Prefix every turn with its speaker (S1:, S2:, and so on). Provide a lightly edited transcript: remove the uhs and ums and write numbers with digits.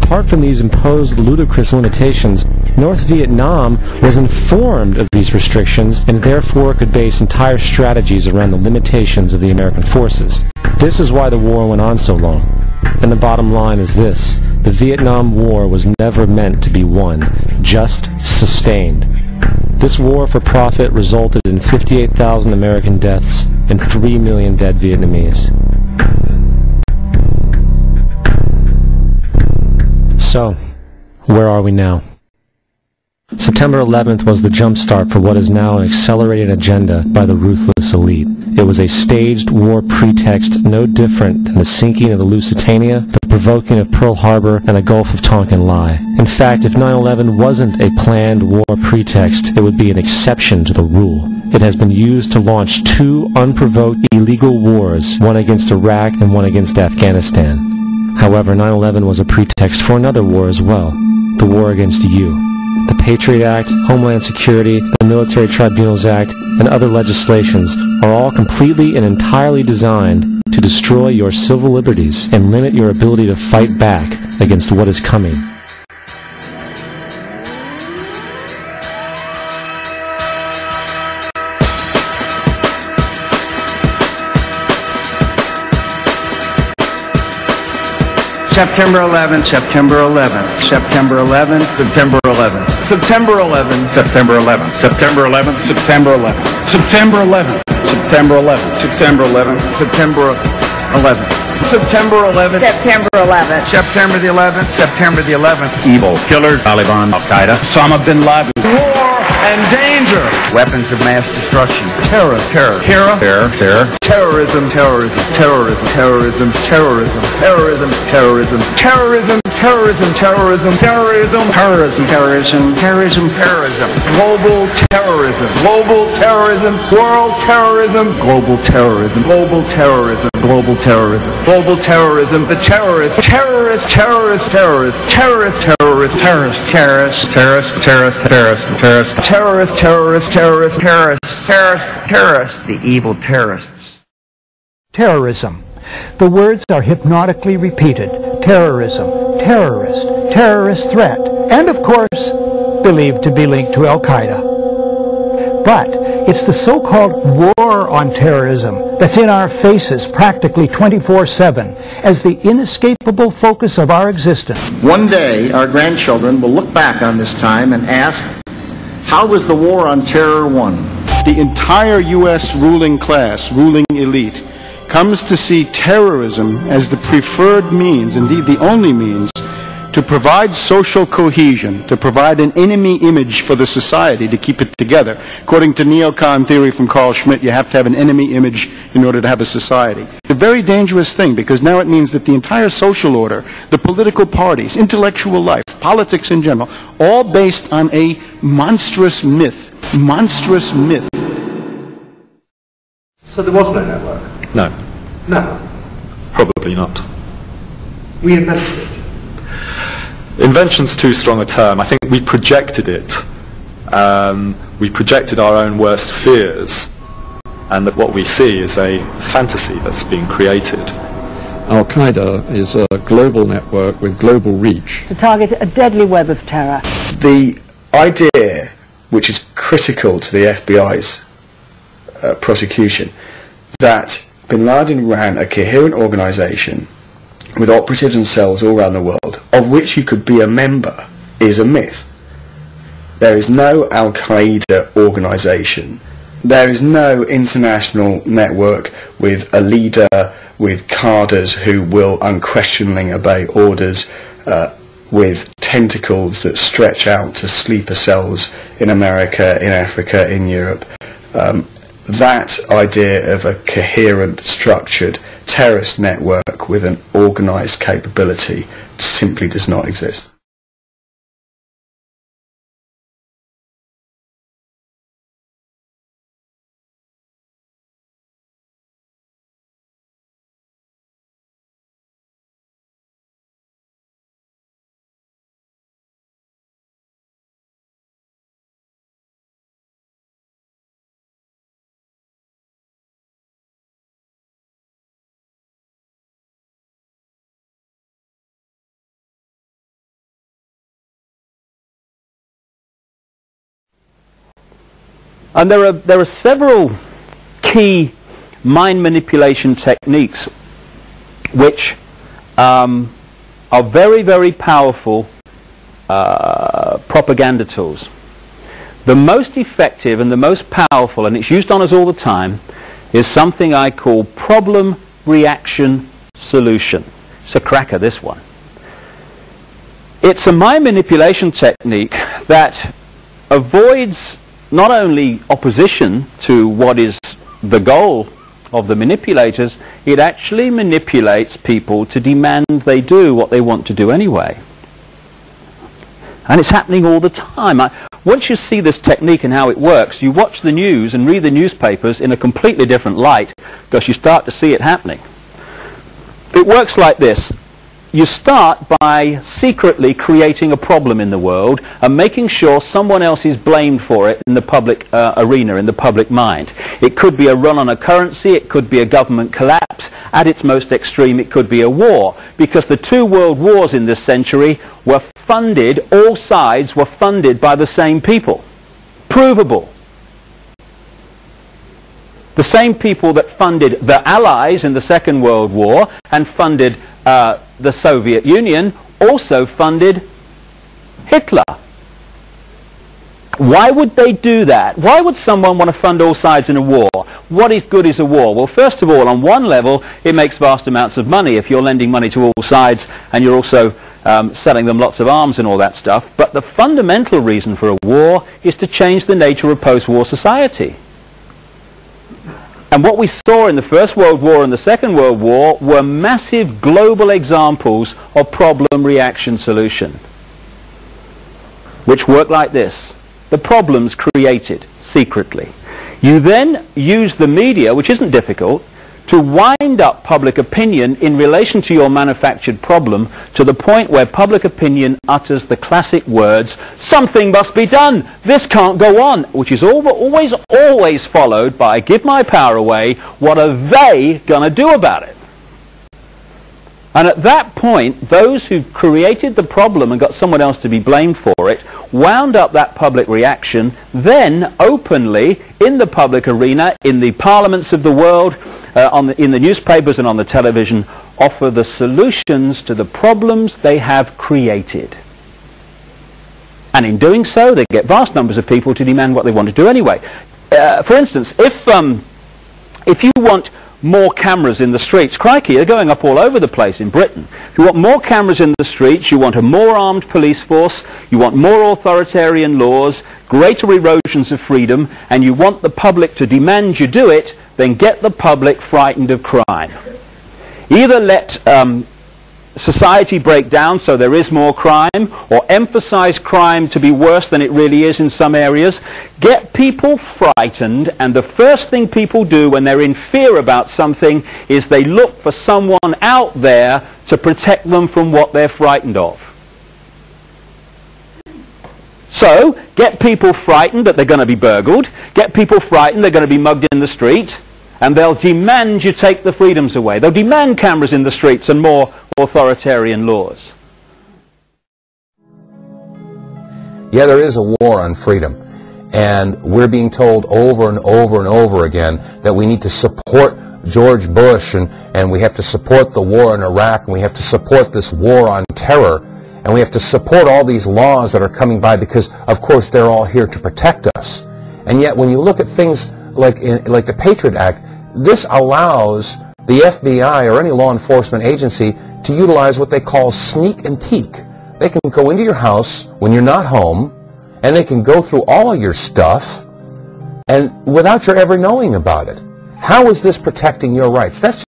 S1: apart from these imposed ludicrous limitations, North Vietnam was informed of these restrictions and therefore could base entire strategies around the limitations of the American forces. This is why the war went on so long. And the bottom line is this: the Vietnam War was never meant to be won, just sustained. This war for profit resulted in 58,000 American deaths and 3 million dead Vietnamese. So, where are we now? September 11th was the jumpstart for what is now an accelerated agenda by the ruthless elite. It was a staged war pretext no different than the sinking of the Lusitania, the provoking of Pearl Harbor, and the Gulf of Tonkin lie. In fact, if 9/11 wasn't a planned war pretext, it would be an exception to the rule. It has been used to launch 2 unprovoked illegal wars, one against Iraq and one against Afghanistan. However, 9/11 was a pretext for another war as well, the war against you. The Patriot Act, Homeland Security, the Military Tribunals Act, and other legislations are all completely and entirely designed to destroy your civil liberties and limit your ability to fight back against what is coming.
S2: September 11th, September 11th, September 11th, September 11th, September 11th, September 11th, September 11th, September 11th, September 11th, September 11th, September 11th, September 11th, September 11th, September 11th, September the 11th, September the 11th. Evil killers, Taliban, Al-Qaeda, Osama bin Laden. War and danger. Weapons of mass destruction. Terror, terror, terror, terror, terror. Terrorism, terrorism, terrorism, terrorism, terrorism, terrorism, terrorism, terrorism, terrorism, terrorism, terrorism, terrorism, terrorism, terrorism, terrorism. Global terrorism, global terrorism, world terrorism, global terrorism, global terrorism, global terrorism, global terrorism, the terrorists, terrorists, terrorists, terrorists, terrorists, terrorists, terrorists, terrorists, terrorists, terrorists, terrorists, terrorists, terrorists, terrorists, terrorists, terrorists, terrorists, terrorists, the evil terrorists.
S3: Terrorism. The words are hypnotically repeated. Terrorism, terrorist, terrorist threat, and of course, believed to be linked to Al-Qaeda. But it's the so-called war on terrorism that's in our faces practically 24/7 as the inescapable focus of our existence.
S4: One day, our grandchildren will look back on this time and ask, how was the war on terror won?
S5: The entire U.S. ruling class, ruling elite, comes to see terrorism as the preferred means, indeed the only means, to provide social cohesion, to provide an enemy image for the society to keep it together. According to neocon theory from Carl Schmitt, you have to have an enemy image in order to have a society. A very dangerous thing, because now it means that the entire social order, the political parties, intellectual life, politics in general, all based on a monstrous myth. Monstrous myth.
S6: So there was no network?
S7: No.
S6: No.
S7: Probably not.
S6: We invented it.
S7: Invention's too strong a term. I think we projected it. We projected our own worst fears, and that what we see is a fantasy that's being created.
S8: Al-Qaeda is a global network with global reach.
S9: To target a deadly web of terror.
S10: The idea, which is critical to the FBI's prosecution, that bin Laden ran a coherent organisation with operatives and cells all around the world, of which you could be a member, is a myth. There is no Al-Qaeda organisation. There is no international network with a leader, with cadres who will unquestioningly obey orders, with tentacles that stretch out to sleeper cells in America, in Africa, in Europe. That idea of a coherent, structured terrorist network with an organised capability simply does not exist.
S11: And there are several key mind manipulation techniques which are very, very powerful propaganda tools. The most effective and the most powerful, and it's used on us all the time, is something I call problem, reaction, solution. It's a cracker, this one. It's a mind manipulation technique that avoids not only opposition to what is the goal of the manipulators, it actually manipulates people to demand they do what they want to do anyway. And it's happening all the time. Once you see this technique and how it works, you watch the news and read the newspapers in a completely different light because you start to see it happening. It works like this. You start by secretly creating a problem in the world and making sure someone else is blamed for it in the public arena, in the public mind. It could be a run on a currency, it could be a government collapse. At its most extreme, it could be a war. Because the two world wars in this century were funded, all sides were funded by the same people. Provable. The same people that funded the Allies in the Second World War and funded the Soviet Union also funded Hitler. Why would they do that? Why would someone want to fund all sides in a war? What is good is a war? Well, first of all, on one level, it makes vast amounts of money if you're lending money to all sides and you're also selling them lots of arms and all that stuff. But the fundamental reason for a war is to change the nature of post-war society. And what we saw in the First World War and the Second World War were massive global examples of problem, reaction, solution, which work like this. The problem's created secretly. You then use the media, which isn't difficult, to wind up public opinion in relation to your manufactured problem to the point where public opinion utters the classic words, something must be done, this can't go on, which is always followed by, give my power away, what are they going to do about it? And at that point, those who created the problem and got someone else to be blamed for it wound up that public reaction, then openly in the public arena, in the parliaments of the world, in the newspapers and on the television, offer the solutions to the problems they have created. And in doing so, they get vast numbers of people to demand what they want to do anyway. For instance, if you want more cameras in the streets, crikey, they're going up all over the place in Britain. If you want more cameras in the streets, you want a more armed police force, you want more authoritarian laws, greater erosions of freedom, and you want the public to demand you do it, then get the public frightened of crime. Either let society break down so there is more crime, or emphasize crime to be worse than it really is in some areas. Get people frightened, and the first thing people do when they're in fear about something is they look for someone out there to protect them from what they're frightened of. So, get people frightened that they're going to be burgled, get people frightened they're going to be mugged in the street, and they'll demand you take the freedoms away. They'll demand cameras in the streets and more authoritarian laws.
S12: Yeah, there is a war on freedom, and we're being told over and over and over again that we need to support George Bush, and we have to support the war in Iraq, and we have to support this war on terror, and we have to support all these laws that are coming by because, of course, they're all here to protect us. And yet, when you look at things like the Patriot Act, this allows the FBI or any law enforcement agency to utilize what they call sneak and peek. They can go into your house when you're not home, and they can go through all of your stuff and without your ever knowing about it. How is this protecting your rights? That's